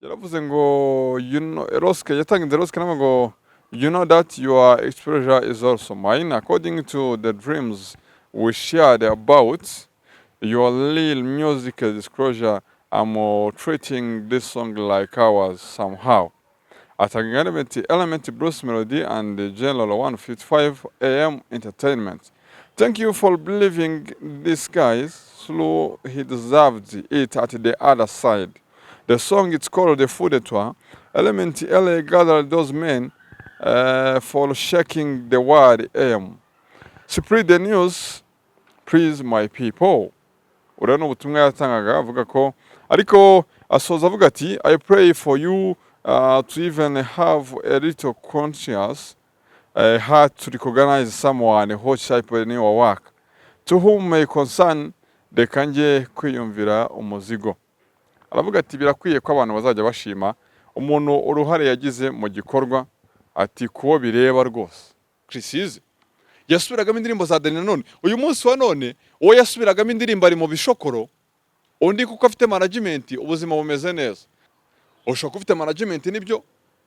yaravuze ngo Eroske yatangize Eroske nawe ngo you know that your exposure is also mine according to the dreams we shared about your little musical disclosure. I'm treating this song like ours somehow. Atanga element blues melody and the general 155 AM entertainment. Thank you for believing this guy. Slow, he deserved it at the other side. The song it's called The Food Etoile. Element LA gathered those men for shaking the word AM. Spread the news, please my people. Uriya ni ubutumwa yatangaga avuga ko ariko asoza avuga ati I pray for you to even have a little conscious heart to recognize someone who shaped your work to whom may concern reka njye kwiyumvira umuzigo. Aravuga ati birakwiye ko abantu bazajya bashima umuntu uruhare yagize mu gikorwa ati kuwo bireba rwose. Chrisize yasubiragamo indirimbo za Dani none uyu munsi wa none uwo yasubiragamo indirimbo ari mu bishokoro undi kuko afite management ubuzima bumeze neza. Ushobora ufite management nibyo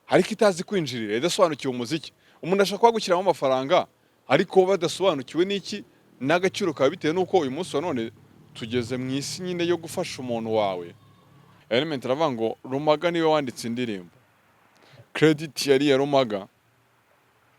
ariko itazi kwinjirira idasobanukiwe umuziki. Umuntu ashaka kwagukiramo amafaranga ariko badasobanukiwe n'iki n'agaciro kawe bitewe nuko uyu munsi wa none tugeze mu isi nyine yo gufasha umuntu wawe. Element aravuga ngo Rumaga niwe wanditse indirimbo. Credit yari ya Rumaga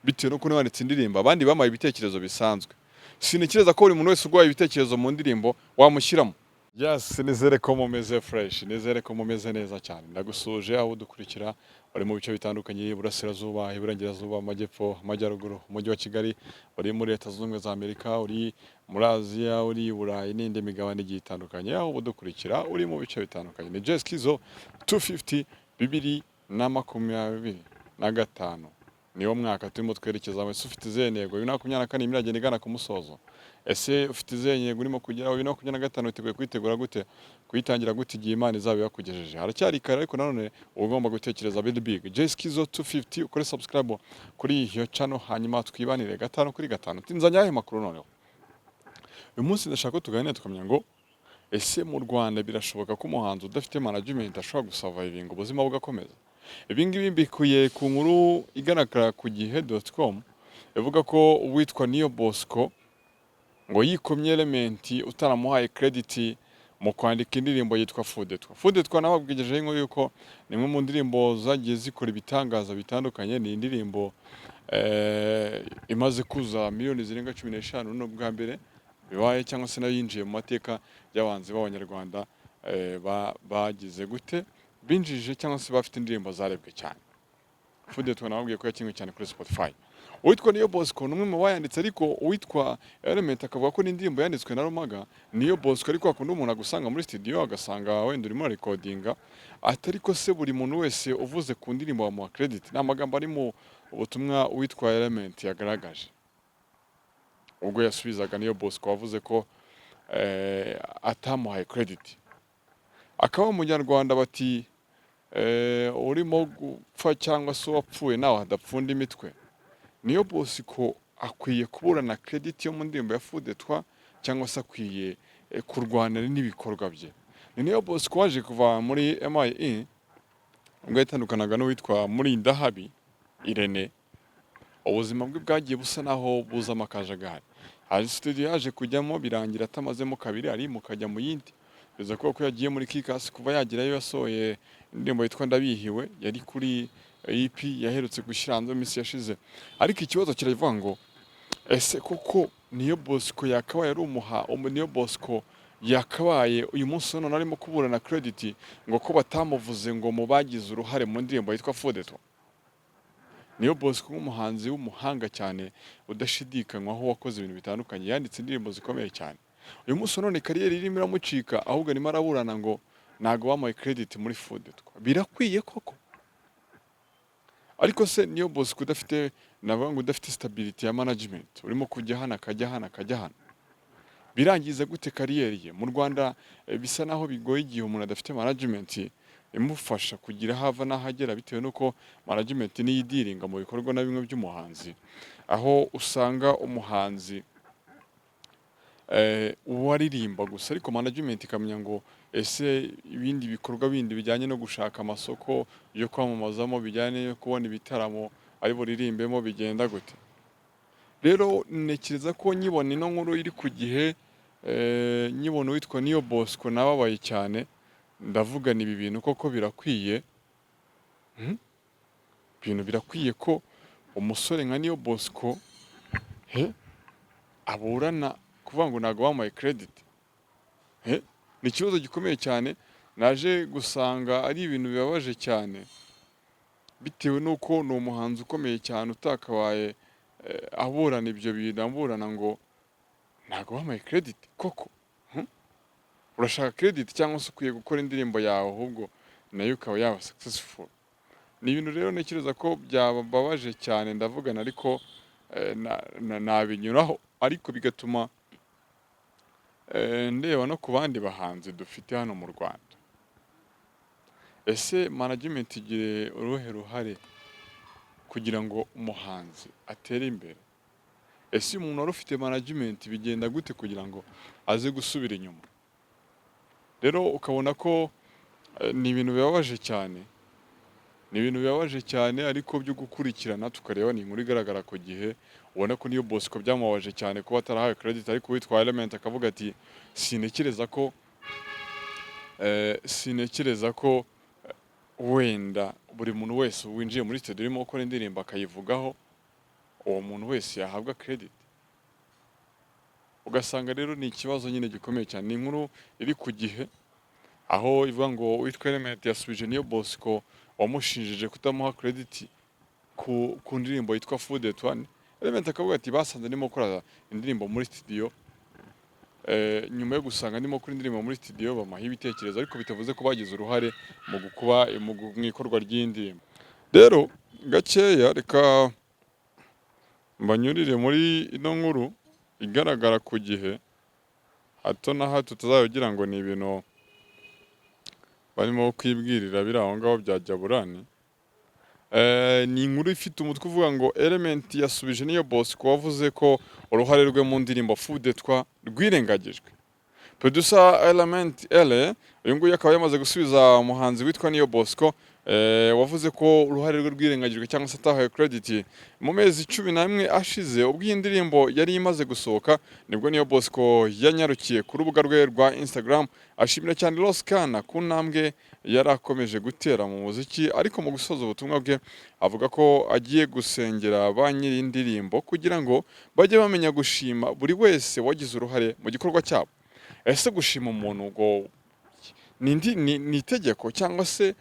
bitewe nuko niwe wanditse indirimbo abandi bamaye ibitekerezo bisanzwe. Sinikireza ko buri muntu wese ugwaye ibitekerezo mu ndirimbo wamushyiramo. Yes, nizere ko mumeze fresh, nizere ko mumeze neza cyane. Ndagusuje aho dukurikira bari mu bice bitandukanye Burasirazuba, Iburengerazuba, Amajyepfo, Amajyaruguru, Umujyi wa Kigali, uri muri Leta Zunze Ubumwe za Amerika, uri muri Aziya, uri Burayi n'indi migabane igiye itandukanye. Aho dukurikira uri mu bice bitandukanye. Ni Jazz Kizo 250 2025. Niwo mwaka turimo twerekeza mu ufite izentego 2024 imiragenda igana ku musozo. Ese ufite izentego urimo kugera 2025 uteguye kwitegura gute kuyitangira gute igihe Imana izaba yakugejeje. Haracyari kare ariko nanone ugomba gutekereza big. Jazz Kizo 250 ukore subscribe kuri iyo channel hanyuma twibanire 5 kuri 5. Tinzanya ayo makuru noneho. Uyu munsi ndashaka ko tuganira tukamenya ngo ese mu Rwanda birashoboka ko umuhanzi udafite management ashobora gusurvivinga ubuzima bugakomeza. Ibi ngibi mbikuye ku nkuru igaragara ku gihe.com ivuga ko uwitwa Niyo Bosco ngo yikomye Element utaramuhaye credit mu kwandika indirimbo yitwa Food Etoile. Food Etoile nababwigejeje inkuru yuko ni imwe mu ndirimbo zagiye zikora ibitangaza bitandukanye. Ni indirimbo imaze kuza miliyoni zirenga 15 no bwa mbere bibaye cyangwa se nayo yinjiye mu mateka y'abanzi b'Abanyarwanda bagize gute binjije cyangwa se bafite indirimbo zarebwe cyane. Food Etoile nababwiye ko yakinwe cyane kuri Spotify. Uwitwa Niyo Bosco numwe mu bayanditse ariko uwitwa Element akavuga ko n'indirimbo yanditswe na Rumaga. Niyo Bosco ariko akunda umuntu agusanga muri studio agasanga wenda urimo recordinga atari ko se buri muntu wese uvuze ku ndirimbo bamuha credit. N'amagambo ari mu ubutumwa uwitwa Element yagaragaje ubwo yasubizaga Niyo Bosco wavuze ko atamuhaye credit. Akaba umunyarwanda bati urimo gupfa cyangwa se wapfuye nawe hadapfunda imitwe. Niyo Bosco akwiye kuburana credit yo mu ndirimbo ya Food Etoile cyangwa se akwiye kurwanira n'ibikorwa bye. Niyo Bosco waje kuva muri MIE ubwo yatandukanaga n'uwitwa muri Ndahabi Irene. Ubuzima bwe bwagiye busa naho buza amakajagari. Hari studio yaje kujyamo birangira atamazemo kabiri ari mukajya mu yindi. Biza ko yagiye muri Kikas kuva yagirayo yasohoye indirimbo yitwa Ndabihiwe yari kuri EP yaherutse gushyira hanze iminsi yashize. Ariko ikibazo kiravuga ngo ese koko Niyo Bosco yakabaye ari Niyo Bosco yakabaye uyu munsi none arimo kuburana credit ngo ko batamuvuze ngo mu bagize uruhare mu ndirimbo yitwa Food Etoile. Niyo Bosco nk'umuhanzi w'umuhanga cyane udashidikanywaho wakoze ibintu bitandukanye yanditse indirimbo zikomeye cyane. Uyu munsi none kariyeri irimo iramucika ahubwo arimo araburana ngo nago bamuhaye credit muri Food Etoile. Birakwiye koko. Ariko se Niyo Bosco udafite navuga ngo udafite stability ya management urimo kujya hana akajya hana birangiza gute kariyeri ye mu Rwanda. Bisa naho bigoye igihe umuntu adafite management imufasha kugira hava n'ahagera bitewe nuko management ni yidiringa mu bikorwa na bimwe by'umuhanzi aho usanga umuhanzi uwaririmba gusa ariko management ikamenya ngo ese ibindi bikorwa bindi bijyanye no gushaka amasoko yo kwamamazamo bijyanye no kubona ibitaramo ari buririmbemo bigenda gute. Rero ntekereza ko nkibona ino nkuru iri ku Gihe, nkibona uwitwa Niyo Bosco nababaye cyane, ndavuga nti ibi bintu koko birakwiye, ibintu birakwiye ko umusore nka Niyo Bosco aburana kuvuga ngo ntabwo bamuhaye credit. Ni ikibazo gikomeye cyane, naje gusanga ari ibintu bibabaje cyane bitewe n'uko ni umuhanzi ukomeye cyane utakabaye aburana ibyo bintu, aburana ngo ntabwo bamuhaye credit koko. Urashaka credit cyangwa se ukwiye gukora indirimbo yawe ahubwo nayo ukaba yaba successful. Ni ibintu rero ntekereza ko byababaje cyane, ndavugana ariko nabinyuraho ariko bigatuma ndeba no ku bandi bahanzi dufite hano mu Rwanda. Ese management igire uruhe ruhare kugira ngo umuhanzi atere imbere? Ese umuntu wari ufite management bigenda gute kugira ngo aze gusubira inyuma? Rero ukabona ko ni ibintu bibabaje cyane, ni ibintu bibabaje cyane ariko byo gukurikirana tukareba. Ni inkuru igaragara ku Gihe, ubona ko Niyo Bosco byamubabaje cyane kuba atarahawe credit, ariko witwa Element akavuga ati sintekereza ko wenda buri muntu wese winjiye muri studio urimo gukora indirimbo akayivugaho, uwo muntu wese yahabwa credit. Ugasanga rero ni ikibazo nyine gikomeye cyane. Ni inkuru iri ku Gihe aho ivuga ngo witwa Element yasubije Niyo Bosco wamushinjije kutamuha credit ku ndirimbo yitwa Food at One. Element akavuga ati basanze ndimo gukora indirimbo muri studio, nyuma yo gusanga ndimo gukora indirimbo muri studio bamaha ibitekerezo, ariko bitavuze ko bagize uruhare mu ikorwa ry'indirimbo. Rero gakeya reka mbanyurire muri ino nkuru igaragara ku Gihe, hato na hato tutazagira ngo ni ibintu barimo kwibwirira biri aho ngaho bya Jaburani. Ni inkuru ifite umutwe uvuga ngo Element yasubije Niyo Bosco wavuze ko uruhare rwe mu ndirimbo Food etwa rwirengagijwe. Producer Element Ele uyu nguyu akaba yamaze gusubiza umuhanzi witwa Niyo Bosco wavuze ko uruhare rwe rwirengagijwe cyangwa se atahawe credit mu mezi 11 ashize. Ubwo iyi ndirimbo yari imaze gusohoka nibwo Niyo Bosco yanyarukiye ku rubuga rwe rwa Instagram ashimira cyane Roskana ku ntambwe yari akomeje gutera mu muziki, ariko mu gusoza ubutumwa bwe avuga ko agiye gusengera ba nyiri indirimbo kugira ngo bajye bamenya gushima buri wese wagize uruhare mu gikorwa cyabo. Ese gushima umuntu ngo ni itegeko cyangwa se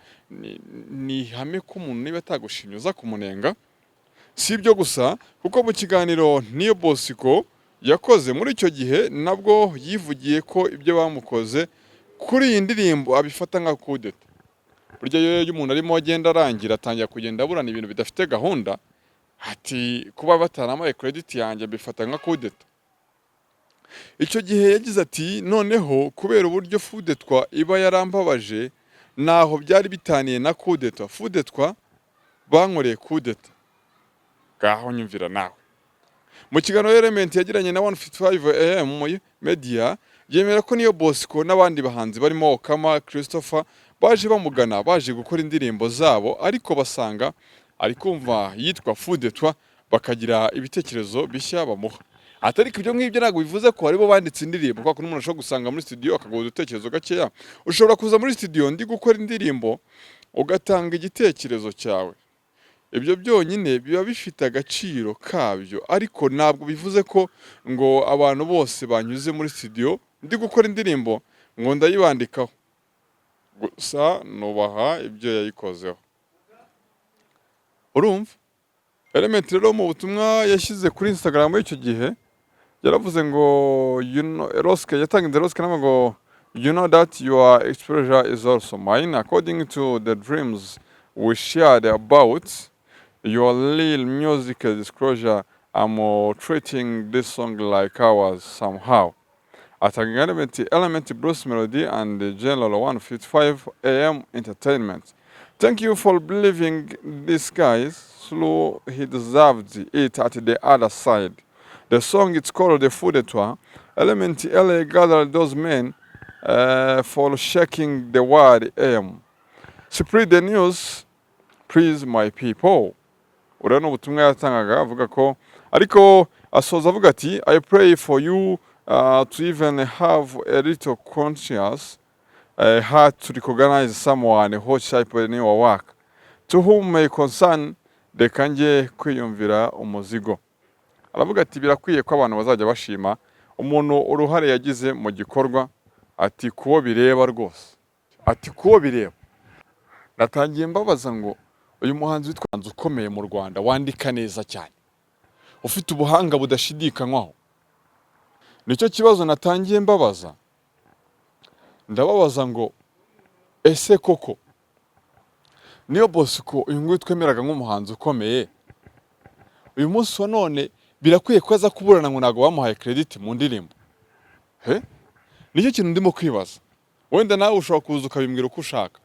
ni ihame ko umuntu niba atagushimye uza kumunenga? Si ibyo gusa kuko mu kiganiro Niyo Bosco yakoze muri icyo gihe nabwo yivugiye ko ibyo bamukoze kuri iyi ndirimbo abifata nka kudeta. Burya iyo umuntu arimo agenda arangira atangira kugenda aburana ibintu bidafite gahunda, ati kuba bataramaye credit yanjye bifata nka kudeta. Icyo gihe yagize ati noneho kubera uburyo Food etwa iba yarambabaje naho byari bitaniye na kudeta. Food etwa bankoreye kudeta, ngaho nyumvira nawe. Mu kiganiro Element yagiranye na 155 AM Media yemera ko Niyo Bosco n'abandi bahanzi barimo Okama, Christopher baje bamugana baje gukora indirimbo zabo, ariko basanga ari kumva yitwa Food etwa bakagira ibitekerezo bishya bamuha. Atari ibyo ngibyo ntabwo bivuze ko aribo banditse indirimbo, kuko n'umuntu ashobora gusanga muri studio akaguha udutekerezo gakeya. Ushobora kuza muri studio ndi gukora indirimbo ugatanga igitekerezo cyawe, ibyo byonyine biba bifite agaciro kabyo, ariko ntabwo bivuze ko ngo abantu bose banyuze muri studio ndi gukora indirimbo ngo ndayibandikaho. Gusa nubaha ibyo yayikozeho. Urumva? Element rero mu butumwa yashyize kuri Instagram y'icyo gihe yaravuze ngo yatangize Roske nama ngo you know that your exposure is also mine according to the dreams we shared about your little musical disclosure. I'm treating this song like ours somehow. Attacking Element Bruce Melody and the General 155 AM Entertainment. Thank you for believing this guy through he deserved it at the other side. The song it's called the Fou de Toi. Element LA gathered those men for shaking the word AM. Spread the news, please my people. Uriya ni ubutumwa yatangaga avuga ko ariko asoza avuga ati I pray for you to even have a little conscious heart to recognize someone who shaped your work to whom may concern reka njye kwiyumvira umuzigo. Aravuga ati birakwiye ko abantu bazajya bashima umuntu uruhare yagize mu gikorwa, ati kuwo bireba rwose, ati kuwo bireba. Natangiye mbabaza ngo uyu muhanzi witwa Manzi ukomeye mu Rwanda wandika neza cyane, ufite ubuhanga budashidikanywaho, nicyo kibazo natangiye mbabaza. Ndababaza ngo ese koko niyo Bosco uyu nguyu twemeraga nk'umuhanzi ukomeye, uyu munsi wa none birakwiye ko aza kuburana ngo ntago bamuhaye credit mu ndirimbo? Nicyo kintu ndimo kwibaza. Wenda nawe ushobora kuza ukabimbwira uko ushaka,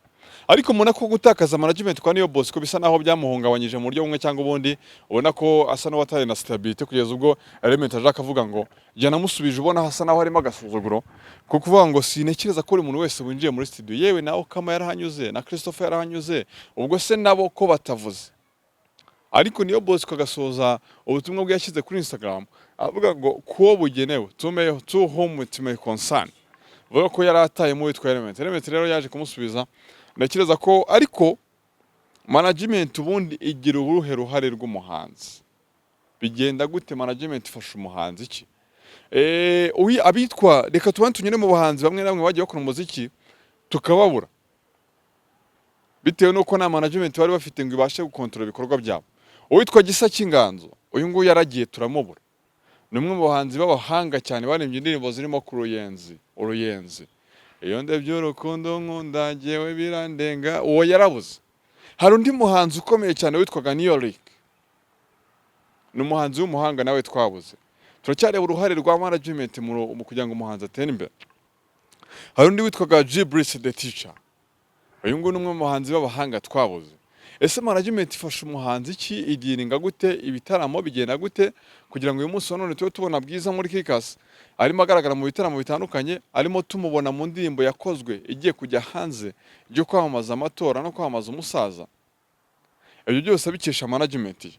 ariko mubona ko gutakaza management kwa niyo Bosco bisa naho byamuhungabanyije mu buryo bumwe cyangwa ubundi. Ubona ko asa n'uwataye na stability kugeza ubwo Element aje akavuga ngo jya namusubije, ubona hasa naho harimo agasuzuguro ko kuvuga ngo sinekereza ko buri muntu wese winjiye muri studio, yewe nawe Kama yarahanyuze na Christopher yarahanyuze, ubwo se nabo ko batavuze. Ariko niyo Bosco agasoza ubutumwa bwe yashyize kuri Instagram avuga ngo kuwo bugenewe to whom it may concern. Vuga ko yarataye mu witwa Element. Element rero yaje kumusubiza. Ndakereza ko ariko management ubundi igira uruhe ruhare rw'umuhanzi. Bigenda gute management ifasha umuhanzi iki? Abitwa reka tunyure mu bahanzi bamwe na bamwe bagiye bakora umuziki tukababura, bitewe nuko na management bari bafite ngo ibashe gukontrola ibikorwa byabo. Uwitwa Gisa cy'Inganzo uyu nguyu yaragiye turamubura. Ni umwe mu bahanzi b'abahanga cyane baririmbye indirimbo zirimo ku Uruyenzi. Iyo ndebye urukundo nkunda jyewe birandenga, uwo yarabuze. Hari undi muhanzi ukomeye cyane witwaga Niyorik, ni umuhanzi w'umuhanga nawe twabuze. Turacyareba uruhare rwa management mu kugira ngo umuhanzi atere imbere. Hari undi witwaga Gibrice the Teacher, uyu nguyu ni umwe mu bahanzi b'abahanga twabuze. Ese management ifasha umuhanzi iki? Igiringa gute? Ibitaramo bigenda gute kugira ngo uyu munsi wa none tube tubona Bwiza muri Kikasi arimo agaragara mu bitaramo bitandukanye, arimo tumubona mu ndirimbo yakozwe igiye kujya hanze byo kwamamaza amatora no kwamamaza umusaza? Ibyo byose bikesha management.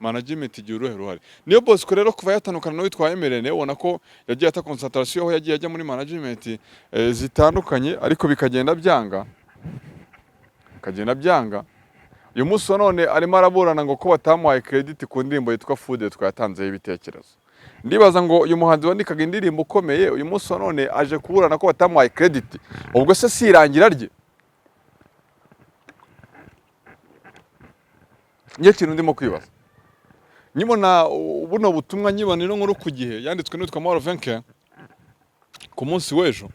Management igira uruhe ruhare? Niyo Bosco rero kuva yatandukana no witwa Emerene, ubona ko yagiye ata concentration aho yagiye ajya muri management zitandukanye, ariko bikagenda byanga. Uyu munsi wa none arimo araburana ngo ko batamuhaye credit ku ndirimbo yitwa Fou de Toi yatanzeho ibitekerezo. Ndibaza ngo uyu muhanzi wandikaga indirimbo ukomeye uyu munsi wa none aje kuburana ko batamuhaye credit, ubwo se si irangira rye? Njye kintu ndimo kwibaza. Nyibona buno butumwa, nyibona ino nkuru ku Gihe yanditswe n'utwa Mahoro Venke ku munsi w'ejo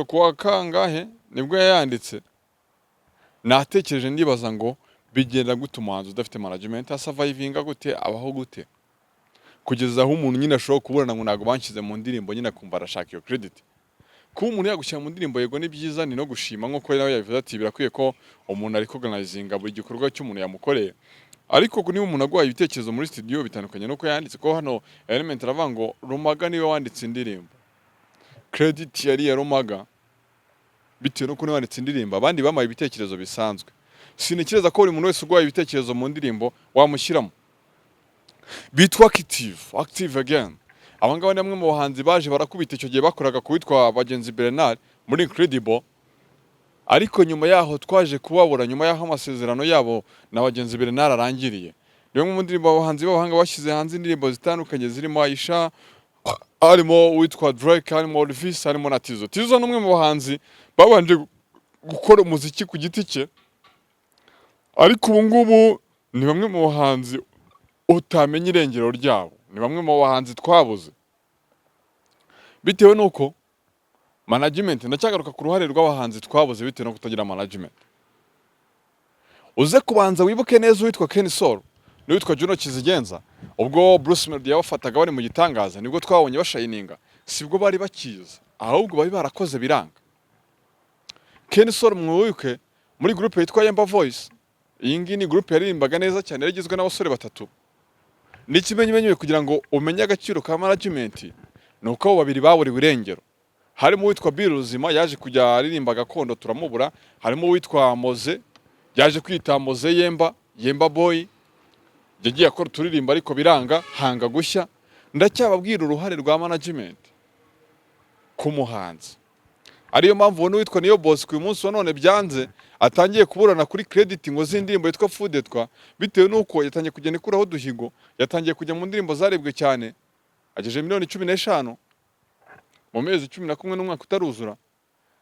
kuwa kangahe nibwo yayanditse. Natekereje ndibaza ngo bigenda gute umuhanzi udafite management asavayivinga gute, abaho gute, kugeza aho umuntu nyine ashobora kuburana ngo ntago banshyize mu ndirimbo nyine akumva arashaka iyo credit. Kuba umuntu yagushyira mu ndirimbo yego ni byiza, ni no gushima nk'uko nawe yabivuze ati birakwiye ko umuntu ari organizinga buri gikorwa cy'umuntu yamukoreye. Ariko niba umuntu aguhaye ibitekerezo muri studio bitandukanye nuko yanditse ko hano Element aravuga ngo Rumaga niwe wanditse indirimbo, credit yari ya Rumaga bitewe nuko niwe wanditse indirimbo, abandi bamaye ibitekerezo bisanzwe. Sinikireza ko buri muntu wese uguhaye ibitekerezo mu ndirimbo wamushyiramo. Bitwa active again. Abangaba ni bamwe mu bahanzi baje barakubita icyo gihe bakoraga kuwitwa Bagenzi Bernard muri Incredible, ariko nyuma yaho twaje kubabura, nyuma yaho amasezerano yabo na Bagenzi Bernard arangiriye. Niyo mu ndirimbo abahanzi b'abahanga bashyize hanze indirimbo zitandukanye zirimo Aisha, harimo uwitwa Drake, harimo Olvis, harimo na Tizo. Tizo ni umwe mu bahanzi babanje gukora umuziki ku giti cye, ariko ubu ngubu ni bamwe mu bahanzi utamenya irengero ryabo, ni bamwe mu bahanzi twabuze bitewe nuko management. Ndacyagaruka ku ruhare rw'abahanzi twabuze bitewe no kutagira management. Uze kubanza wibuke neza uwitwa Ken Soul n'uwitwa Juno Kizigenza, ubwo Bruce Melody yabafataga bari mu gitangaza nibwo twabonye bashayininga, sibwo bari bakiza, ahubwo bari barakoze biranga. Ken Soul mwibuke muri groupe yitwa Yemba Voice iyi ngiyi ni groupe yaririmbaga neza cyane, yari igizwe n'abasore batatu. N'ikimenyimenyi kugira ngo umenye agaciro ka management ni uko abo babiri baburiwe irengero. Harimo uwitwa Bill Ruzima yaje kujya aririmba gakondo turamubura, harimo uwitwa Moze yaje kwita Moze Yemba Boy, yagiye akora turirimba ariko biranga hanga gushya. Ndacyababwira uruhare rwa management ku muhanzi, ariyo mpamvu ubona uwitwa Niyo Bosco uyu munsi wa none byanze atangiye kuburana kuri credit ngo z'indirimbo yitwa Fudetwa, bitewe n'uko yatangiye kugenda ikuraho uduhigo, yatangiye kujya mu ndirimbo zarebwe cyane, agejeje miliyoni 15 mu mezi 11 n'umwaka utaruzura.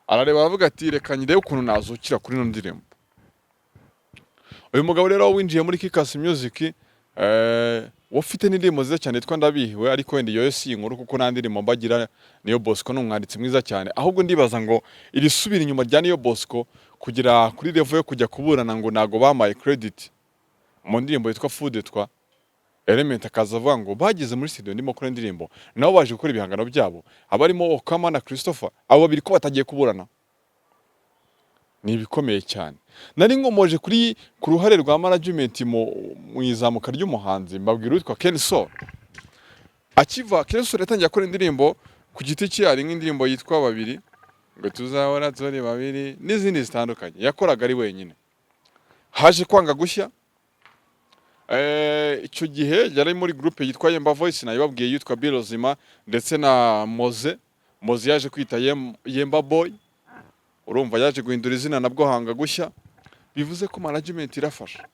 Arareba aravuga ati reka nyirebe ukuntu nazukira kuri ino ndirimbo. Uyu mugabo rero winjiye muri Kikas Music wafite n'indirimbo nziza cyane yitwa Ndabihiwe, ariko wenda iyo si inkuru kuko nta ndirimbo mbagira. Niyo Bosco ni umwanditsi mwiza cyane, ahubwo ndibaza ngo iri subira inyuma rya Niyo Bosco kugira kuri level yo kujya kuburana ngo nago bamaye credit mu ndirimbo yitwa Fudetwa. Element akaza avuga ngo bagize muri studio ndimo kora indirimbo, nabo baje gukora ibihangano byabo, abarimo Okama na Christopher, abo babiri ko batagiye kuburana. Ni ibikomeye cyane. Nari ngomoje ku ruhare rwa management mu izamuka ry'umuhanzi, mbabwira witwa Ken Soul. Akiva Ken Soul yatangiye akora indirimbo ku giti cye, ari nk'indirimbo yitwa Babiri, ngo tuzahora turi babiri n'izindi zitandukanye yakoraga ari wenyine. Haje kwanga gushya, icyo gihe yari muri groupe yitwa Yemba Voice, nayibabwiye yitwa Bill Ruzima ndetse na Moze yaje kwita Yemba Boy. Urumva yaje guhindura izina nabwo hanga gushya. Bivuze ko management irafasha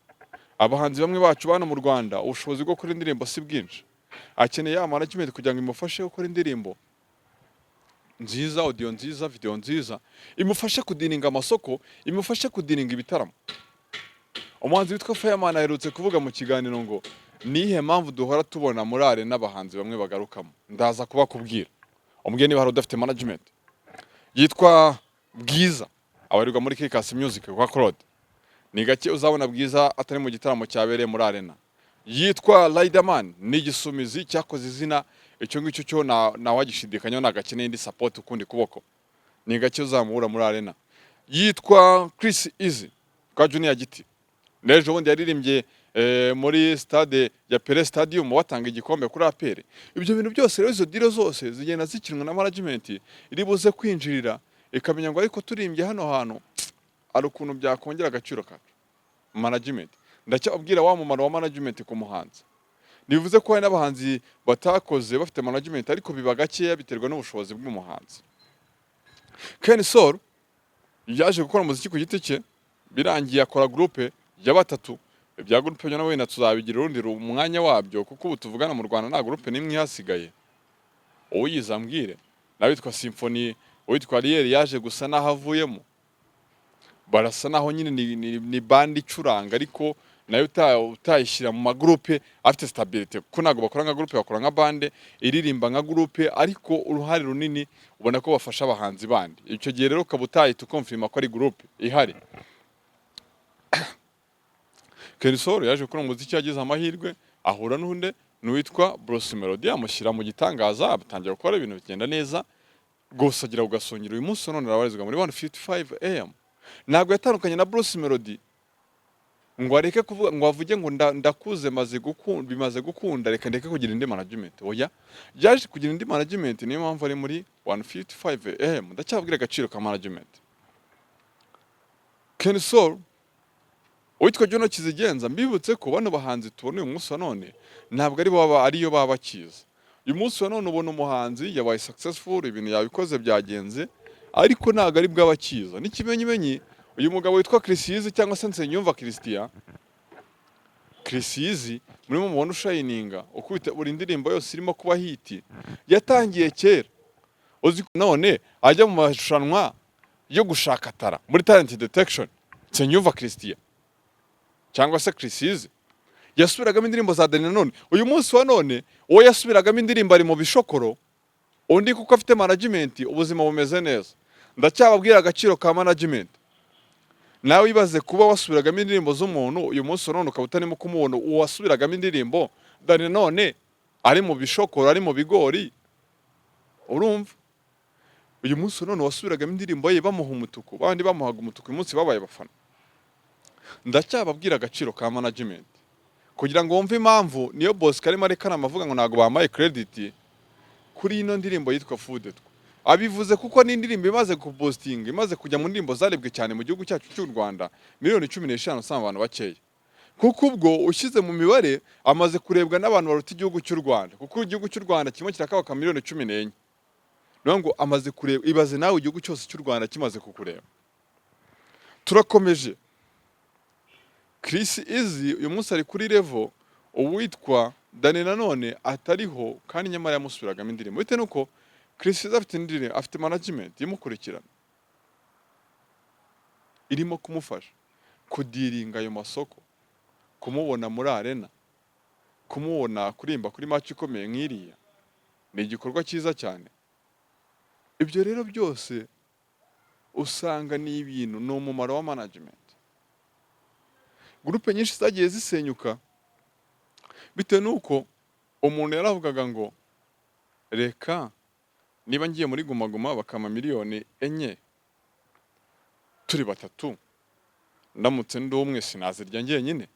abahanzi bamwe bacu bana mu Rwanda. Ubushobozi bwo gukora indirimbo si bwinshi, akeneye ya management kugira ngo imufashe gukora indirimbo nziza, audio nziza, video nziza, imufashe kudininga amasoko, imufashe kudininga ibitaramo. Umuhanzi witwa Fireman aherutse kuvuga mu kiganiro ngo nihe mpamvu duhora tubona muri arena n'abahanzi bamwe bagarukamo. Ndaza kubakubwira umugeni bahari udafite management. Yitwa Bwiza, abarirwa muri Kikas Music kwa Claude. Ni gake uzabona Bwiza atari mu gitaramo cyabereye muri arena. Yitwa Riderman, ni igisumizi cyakoze izina, icyo ngicyo cyo na wagishidikanyo nagakeneye indi support ukundi kuboko. Ni gake uzamubura muri arena. Yitwa Chris Easy kwa Junior Giti, nejo bundi yaririmbye muri stade ya Pele Stadium watanga igikombe kuri APR. Ibyo bintu byose rero, izo diro zose zigenda zikinwa na management iri buze kwinjirira ikamenya ngo ariko turimbye hano hantu ari ukuntu byakongera agaciro kacu. Management ndacyabwira wa mumaro wa management ku muhanzi. Nivuze ko hari n'abahanzi batakoze bafite management ariko biba gakeya biterwa n'ubushobozi bw'umuhanzi. Ken Soul yaje gukora umuziki ku giti cye, birangiye akora groupe ya batatu. Ibya groupe byo nawe na tuzabigira urundi umwanya wabyo, kuko ubu tuvugana mu Rwanda nta groupe nimwe ihasigaye. Uyizambwire nawe witwa Symphony, witwa Ariel yaje gusa naho avuyemo, barasa naho nyine ni bandi icuranga, ariko nayo utayishyira mu magroupe afite stability, kuko ntago bakora nka groupe, bakora nka bande iririmba nka groupe, ariko uruhare runini ubona ko bafasha abahanzi bandi. Icyo gihe rero ukaba utahita ukonfirma ko ari groupe ihari. Ken Soul yaje gukora umuziki, yagize amahirwe ahura n'undi n'uwitwa Bruce Melody, amushyira mu gitangaza, atangira gukora ibintu bigenda neza, gusa agira ugasongera. Uyu munsi none arabarizwa muri 155 AM. Ntabwo yatandukanye na Bruce Melody ngo areke kuvuga ngo avuge ngo ndakuze bimaze gukunda reka ndeke kugira indi management. Oya, yaje kugira indi management, niyo mpamvu ari muri 155 AM. Ndacyabwira agaciro ka management. Ken Soul witwa Jono Kizigenza, mbibutse ko bano bahanzi tubona uyu munsi wa none ntabwo ariyo baba bakiza. Uyu munsi wa none ubona umuhanzi yabaye successful, ibintu yabikoze byagenze, ariko ntabwo ari bw'abakiza. N'ikimenyimenyi uyu mugabo witwa Chris Easy cyangwa se Nsenyumva Christian, Chris Easy muri mu mubona ushininga ukubita buri ndirimbo yose irimo kuba hiti, yatangiye kera. Uzi none ajya mu mashushanwa yo gushaka tara muri talent detection. Nsenyumva Christian cyangwa se Chris Easy yasubiragamo indirimbo za Dani none. Uyu munsi wa none uwo yasubiragamo indirimbo ari mu bishokoro, undi kuko afite management ubuzima bumeze neza. Ndacyababwira agaciro ka management. Nawe ibaze kuba wasubiragamo indirimbo z'umuntu uyu munsi none ukaba utarimo kumubona uwasubiragamo indirimbo Dani none ari mu bishokoro, ari mu bigori. Urumva uyu munsi none wasubiragamo indirimbo ye bamuha umutuku, bandi bamuhaga umutuku, uyu munsi babaye bafana. ndacyababwira agaciro ka management kugira ngo wumve impamvu niyo boss karimo arekana amavuga ngo ntago bamaye credit kuri ino ndirimbo yitwa Food. Abivuze kuko ni indirimbo imaze kuposting, imaze kujya mu ndirimbo zarebwe cyane mu gihugu cyacu cy'u Rwanda, miliyoni 15 usanga abantu bakeya. Kuko ubwo ushyize mu mibare amaze kurebwa n'abantu baruta igihugu cy'u Rwanda, kuko igihugu cy'u Rwanda kirimo kirakabaka miliyoni 14. Niyo ngo amaze kureba, ibaze nawe igihugu cyose cy'u Rwanda kimaze kukureba. Turakomeje. Chris Easy uyu munsi ari kuri level uwitwa Dani Nanone atariho, kandi nyamara yamusubiragamo indirimbo. Bite nuko Chris Easy afite management imukurikirana irimo kumufasha kudiringa ayo masoko, kumubona muri arena, kumubona kurimba kuri match ikomeye nk'iriya. Ni igikorwa cyiza cyane. Ibyo rero byose usanga ni ibintu, ni umumaro wa management. Groupe nyinshi zagiye zisenyuka bitewe nuko umuntu yaravugaga ngo reka niba ngiye muri Guma Guma bakama miliyoni 4 turi batatu, ndamutse ndi umwe sinazirya njyenyine.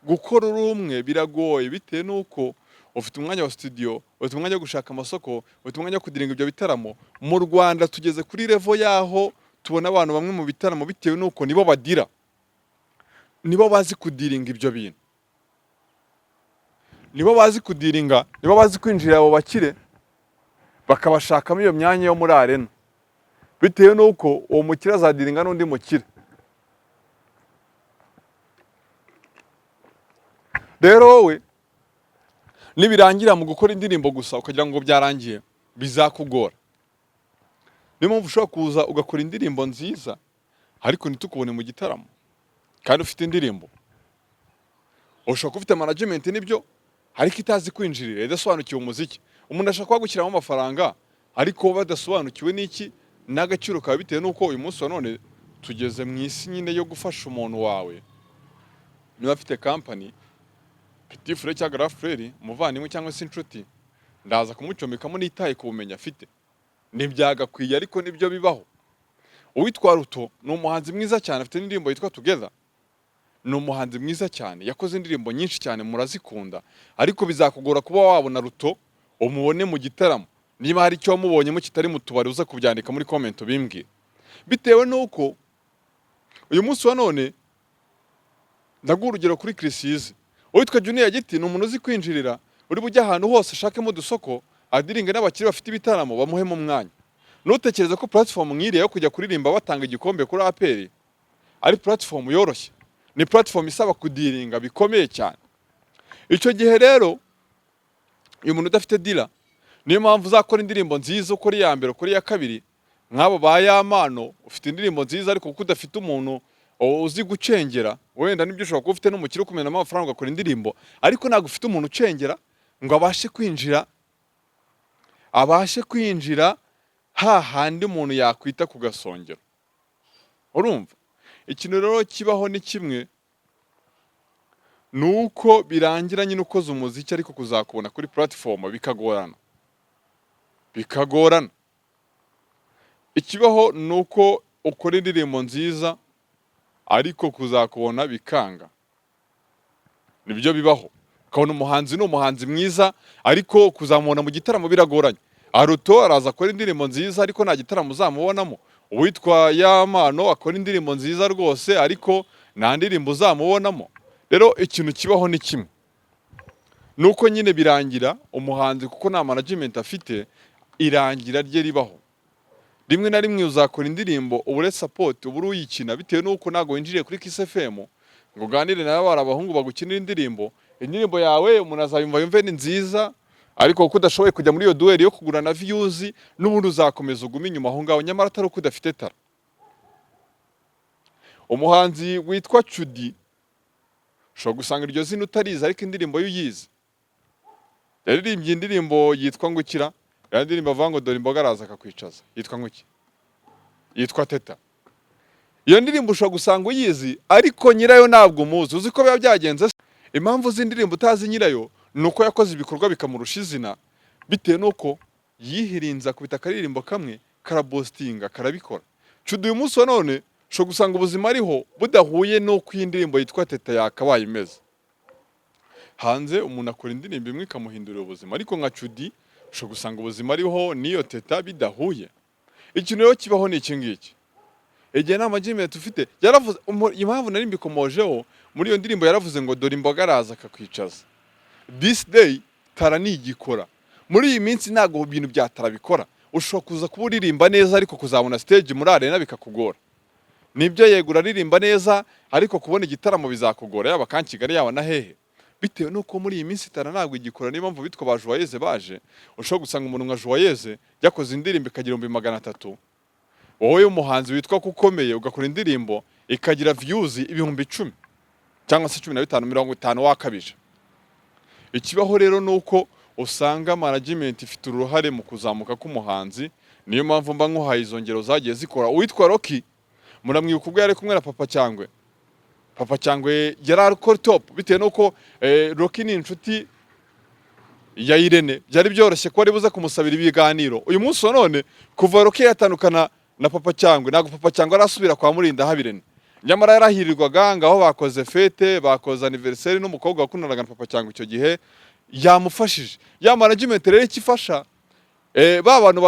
Gukora uri umwe biragoye bitewe nuko ufite umwanya wa studio, ufite umwanya wo gushaka amasoko, ufite umwanya wo kudiringa ibyo bitaramo. Mu Rwanda tugeze kuri level yaho tubona abantu bamwe mu bitaramo bitewe nuko nibo badira, nibo bazi kudiringa ibyo bintu, nibo bazi kudiringa, nibo bazi kwinjira abo bakire bakabashakamo iyo myanya yo muri arena, bitewe nuko uwo mukire azadiringa n'undi mukire. Rero wowe nibirangira mu gukora indirimbo gusa ukagira ngo byarangiye, bizakugora. Niyo mpamvu ushobora kuza ugakora indirimbo nziza ariko ntitukubone mu gitaramo kandi ufite indirimbo. Ushobora kuba ufite management nibyo ariko itazi kwinjirira, idasobanukiwe umuziki. Umuntu ashaka kwagukiramo amafaranga ariko badasobanukiwe n'iki n'agaciro kawe, bitewe nuko uyu munsi wa none tugeze mu isi nyine yo gufasha umuntu wawe. Niba afite company petit frère cyangwa grand frère, umuvandimwe cyangwa se inshuti, ndaza kumucomekamo nitaye ku bumenyi afite. Ntibyagakwiye ariko nibyo bibaho. Uwitwa Ruto ni umuhanzi mwiza cyane, afite indirimbo yitwa Together. Ni umuhanzi mwiza cyane, yakoze indirimbo nyinshi cyane murazikunda, ariko bizakugora kuba wabona Ruto umubone mu gitaramo. Niba hari icyo wamubonyemo kitari mu tubari uza kubyandika muri comment bimbwira. Bitewe nuko uyu munsi wa none ndaguha urugero kuri Chris Easy. Uwitwa Junior Giti ni umuntu uzi kwinjirira, uri bujya ahantu hose ashakemo dusoko adiringe n'abakiri bafite ibitaramo bamuhe mu mwanya. Nutekereza ko platform nk'iriya yo kujya kuririmba batanga igikombe kuri APR ari platform yoroshye, ni platform isaba kudiringa bikomeye cyane. Icyo gihe rero uyu muntu udafite dila, niyo mpamvu uzakora indirimbo nziza ukora iya mbere ukora iya kabiri nk'abo ba Yamano, ufite indirimbo nziza ariko kuko udafite umuntu uzi gucengera, wenda nibyo ushobora kuba ufite n'umukire kumenamo amafaranga ugakora indirimbo, ariko ntabwo ufite umuntu ucengera ngo abashe kwinjira hahandi umuntu yakwita ku gasongero. Urumva ikintu rero kibaho ni kimwe, nuko birangira nyine ukoze umuziki ariko kuzakubona kuri platform bikagorana. Ikibaho nuko ukora indirimbo nziza ariko kuzakubona bikanga. Nibyo bibaho. Ukabona umuhanzi ni umuhanzi mwiza ariko kuzamubona mu gitaramo biragoranye. Aruto araza akora indirimbo nziza ariko nta gitaramo uzamubonamo. Uwitwa Yamano akora indirimbo nziza rwose ariko nta ndirimbo uzamubonamo. Rero ikintu kibaho ni kimwe, nuko nyine birangira umuhanzi kuko nta management afite, irangira rye ribaho. Rimwe na rimwe uzakora indirimbo ubure support, ubure uyikina, bitewe nuko ntago winjiriye kuri Kiss FM ngo uganire n'abari abahungu bagukinira indirimbo yawe umuntu azayumva yumve ni nziza, ariko kuko udashoboye kujya muri iyo duel yo kugurana views n'ubundi uzakomeza ugume inyuma aho ngaho, nyamara atari uko udafite tara. Umuhanzi witwa Chudi ushobora gusanga iryo zina utarizi ariko indirimbo y'uyizi. Yaririmbye indirimbo yitwa Ngukira, ya ndirimbo avuga ngo dore imboga araza akakwicaza, yitwa Nguki, yitwa Teta. Iyo ndirimbo ushobora gusanga uyizi ariko nyirayo ntabwo umuzi. Uzi ko biba byagenze? Impamvu z'indirimbo utazi nyirayo nuko yakoze ibikorwa bikamurusha izina, bitewe nuko yihirinza kubita akaririmbo kamwe karabostinga karabikora. Chudi uyu munsi wa none ushobora gusanga ubuzima ariho budahuye n'uko iyi ndirimbo yitwa Teta yakabaye imeze. Hanze umuntu akora indirimbo imwe ikamuhindurira ubuzima, ariko nka Cudy ushobora gusanga ubuzima ariho n'iyo Teta bidahuye. Ikintu rero kibaho ni iki ngiki. Igihe nta management ufite, yaravuze impamvu nari mbikomojeho muri iyo ndirimbo, yaravuze ngo dore imboga araza akakwicaza. This day Tara nigikora. Muri iyi minsi ntago ibintu bya Tara bikora. Ushobora kuza kuba uririmba neza ariko kuzabona stage muri arena bikakugora. Nibyo yegura aririmba neza ariko kubona igitaramo bizakugora, yaba kan Kigali yaba na hehe. Bitewe nuko muri iyi minsi Tara ntabwo igikora, niyo mpamvu bitwa ba Joyeuse baje. Ushobora gusanga umuntu nka Joyeuse yakoze indirimbo ikagira 300,000. Wowe umuhanzi witwa kukomeye ugakora indirimbo ikagira views 10,000 cyangwa se 15 50 wakabije. Ikibaho rero nuko usanga management ifite uruhare mu kuzamuka k'umuhanzi. Niyo mpamvu mba nkuhaye izo ngero zagiye zikora. Uwitwa Rocky muramwibuka ubwo yari kumwe na Papa Cyangwe. Papa Cyangwe yari ari top bitewe nuko Rocky ni inshuti ya Irene, byari byoroshye ko ari buze kumusabira ibiganiro. Uyu munsi none kuva Rocky yatandukana na Papa Cyangwe, ntago Papa Cyangwe arasubira kwa Murinda Habirene. Nyamara yarahirirwaga ngaho bakoze fete, bakoze anniversaire n'umukobwa wakundanaga na Papa Cyangwe icyo gihe yamufashije. Ya management rero ikifasha ba bantu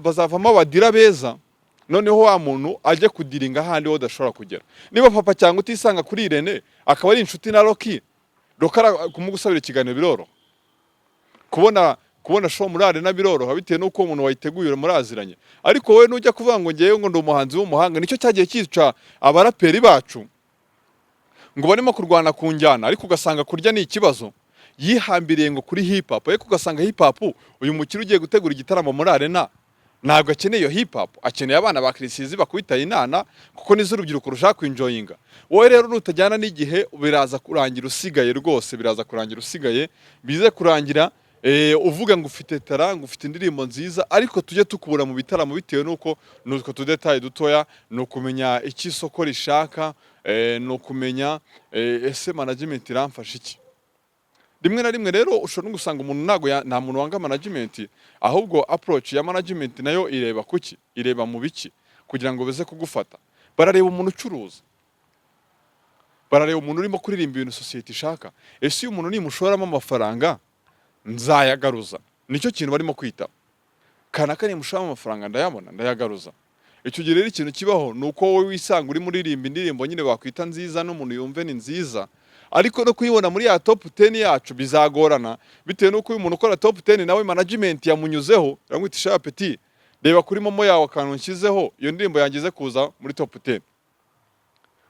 bazavamo abadira beza, noneho wa muntu ajye kudiringa handi ho dashobora kugera. Niba Papa Cyangwe utisanga kuri Irene akaba ari inshuti na Rocky, kumugusabira ikiganiro biroro. Kubona show muri arena biroroha bitewe nuko umuntu wayiteguye muraziranye. Ariko wowe nujya kuvuga ngo ngewe ngo ndi umuhanzi w'umuhanga, nicyo cyagiye cyica abaraperi bacu ngo barimo kurwana ku njyana, ariko ugasanga kurya ni ikibazo. Yihambiriye ngo kuri hip hop, ariko ugasanga hip hop uyu mukiri ugiye gutegura igitaramo muri arena ntabwo akeneye iyo hip hop, akeneye abana ba Krisizi bakubita inana kuko nizo urubyiruko rushaka kwinjoyinga. Wowe rero nutajyana n'igihe biraza kurangira usigaye, rwose biraza kurangira usigaye, bize kurangira uvuga ngo ufite Tara, ngo ufite indirimbo nziza, ariko tujye tukubura mu bitaramo bitewe nuko nutwo tudetaye dutoya, no kumenya iki isoko rishaka, no kumenya ese management iramfasha iki. Rimwe na rimwe rero ushobora no gusanga umuntu nta muntu wanga management, ahubwo approach ya management nayo ireba kuki, ireba mu biki kugira ngo beze kugufata. Barareba umuntu ucuruza, barareba umuntu urimo kuririmba ibintu society ishaka. Ese uyu muntu nimushoramo amafaranga nzayagaruza, nicyo kintu barimo kwita. Kanaka nimushoramo amafaranga ndayagaruza. Icyo gihe rero ikintu kibaho nuko wowe wisanga uri muririmba indirimbo nyine bakwita nziza n'umuntu yumve ni nziza, ariko no kuyibona muri ya top 10 yacu bizagorana bitewe nuko uyu muntu ukora top 10 nawe management yamunyuzeho yamwitisha Petit, reba kuri momo yawe akantu nshyizeho iyo ndirimbo yangize kuza muri top 10.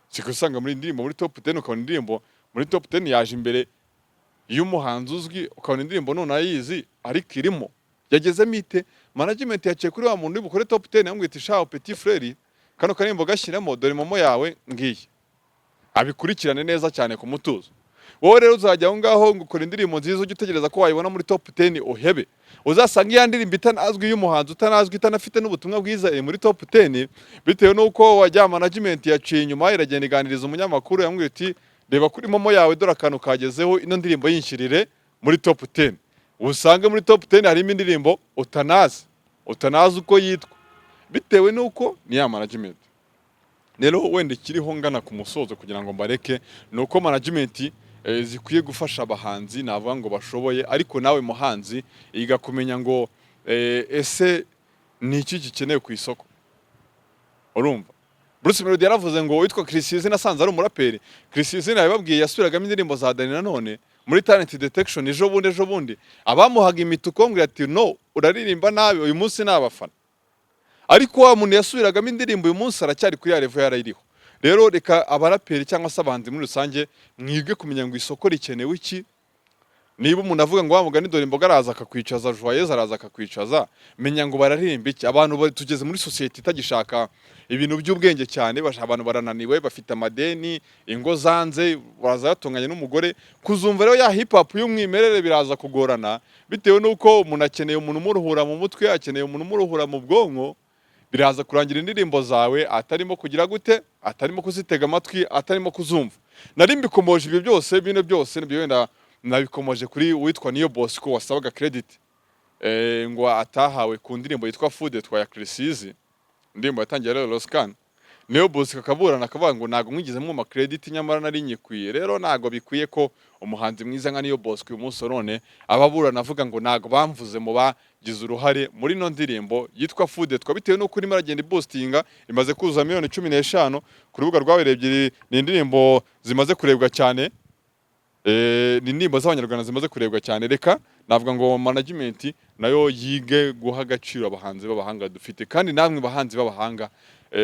Sikusanga muri indirimbo muri top 10 ukabona indirimbo muri top 10 yaje imbere y'umuhanzi uzwi, ukabona indirimbo none ayizi ariko irimo yageze mite. Management yaciye kuri wa muntu uri bukore top 10 yamwitisha Petit Frere, kano karimbo gashyiramo dore momo yawe ngiye, abikurikirane neza cyane ku mutuzo. Wowe rero uzajya aho ngaho ngo ukora indirimbo nziza ujye utegereza ko wayibona muri top 10 uhebe. Uzasanga iya ndirimbo itanazwi y'umuhanzi utanazwi itanafite n'ubutumwa bwiza muri top 10 bitewe nuko wajya management yaciye inyuma iragenda iganiriza umunyamakuru yamubwiye ati reba kuri momo yawe dore akantu kagezeho ino ndirimbo yinshirire muri top 10. Usanga muri top 10 harimo indirimbo utanazi uko yitwa bitewe nuko ni ya management. Rero wenda kiriho ngana ku musozo kugira ngo mbareke nuko management zikwiye gufasha abahanzi navuga ngo bashoboye, ariko nawe muhanzi iga kumenya ngo ese ni iki gikeneye ku isoko. Urumva Bruce Melody yaravuze ngo witwa Krisizi nasanze ari umuraperi. Krisizi yababwiye yasubiragamo indirimbo za Dani Nanone muri Talent Detection ejo bundi abamuhaga imituko ngo ati no uraririmba nabi uyu munsi n'abafana, ariko wa muntu yasubiragamo indirimbo uyu munsi aracyari kuri ya level yarayiriho. Rero reka abaraperi cyangwa se abahanzi muri rusange mwige kumenya ngo isoko rikenewe iki. Niba umuntu avuga ngo wa mugani dore imboga araza akakwicaza, Joyeuse araza akakwicaza, menya ngo bararirimba iki. Abantu tugeze muri society itagishaka ibintu by'ubwenge cyane, abantu barananiwe, bafite amadeni, ingo zanze, baraza yatunganye n'umugore. Kuzumva rero ya hip hop y'umwimerere biraza kugorana bitewe nuko umuntu akeneye umuntu umuruhura mu mutwe, akeneye umuntu umuruhura mu bwonko. Biraza kurangira indirimbo zawe atarimo kugira gute, atarimo kuzitega amatwi, atarimo kuzumva. Nari mbikomoje ibyo byose, bino byose nibyo wenda nabikomoje kuri witwa Niyo Bosco wasabaga credit ngo atahawe ku ndirimbo yitwa Food twa ya Krisizi, indirimbo yatangiye rero Roscan. Niyo Bosco akaburana akavuga ngo ntago mwigeze mwuma credit nyamara nari nyikwiye. Rero ntago bikwiye ko umuhanzi mwiza nka Niyo Bosco uyu munsi none ababurana avuga ngo ntago bamvuze mu bagize uruhare muri no ndirimbo yitwa Food Twa, bitewe nuko urimo aragenda ibostinga imaze kuzuza miliyoni 15 ku rubuga rwabirebye. Ni indirimbo zimaze kurebwa cyane, ni indirimbo z'abanyarwanda zimaze kurebwa cyane. Reka navuga ngo management nayo yige guha agaciro abahanzi b'abahanga dufite, kandi namwe bahanzi b'abahanga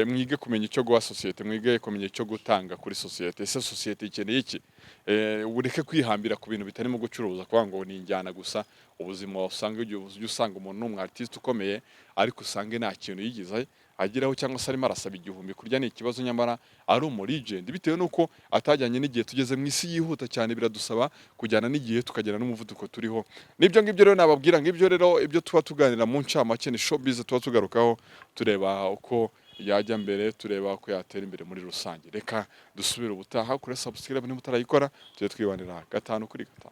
mwige kumenya icyo guha sosiyete, mwige kumenya icyo gutanga kuri sosiyete. Ese sosiyete ikeneye iki? Ureke kwihambira ku bintu bitarimo gucuruza, kuvuga ngo ni injyana gusa. Ubuzima usanga usanga umuntu n'umwe artiste ukomeye ariko usange nta kintu yigize ageraho, cyangwa se arimo arasaba igihumbi kurya ni ikibazo, nyamara ari legend, bitewe nuko atajyanye n'igihe. Tugeze mu isi yihuta cyane, biradusaba kujyana n'igihe tukagera n'umuvuduko turiho. Nibyo ngibyo rero nababwira, ngibyo rero ibyo tuba tuganira mu ncamake, ni showbiz tuba tugarukaho tureba uko yajya mbere, tureba uko yatera imbere muri rusange. Reka dusubire ubutaha, kuri subscribe niba utarayikora, tujye twibanira 5 kuri 5.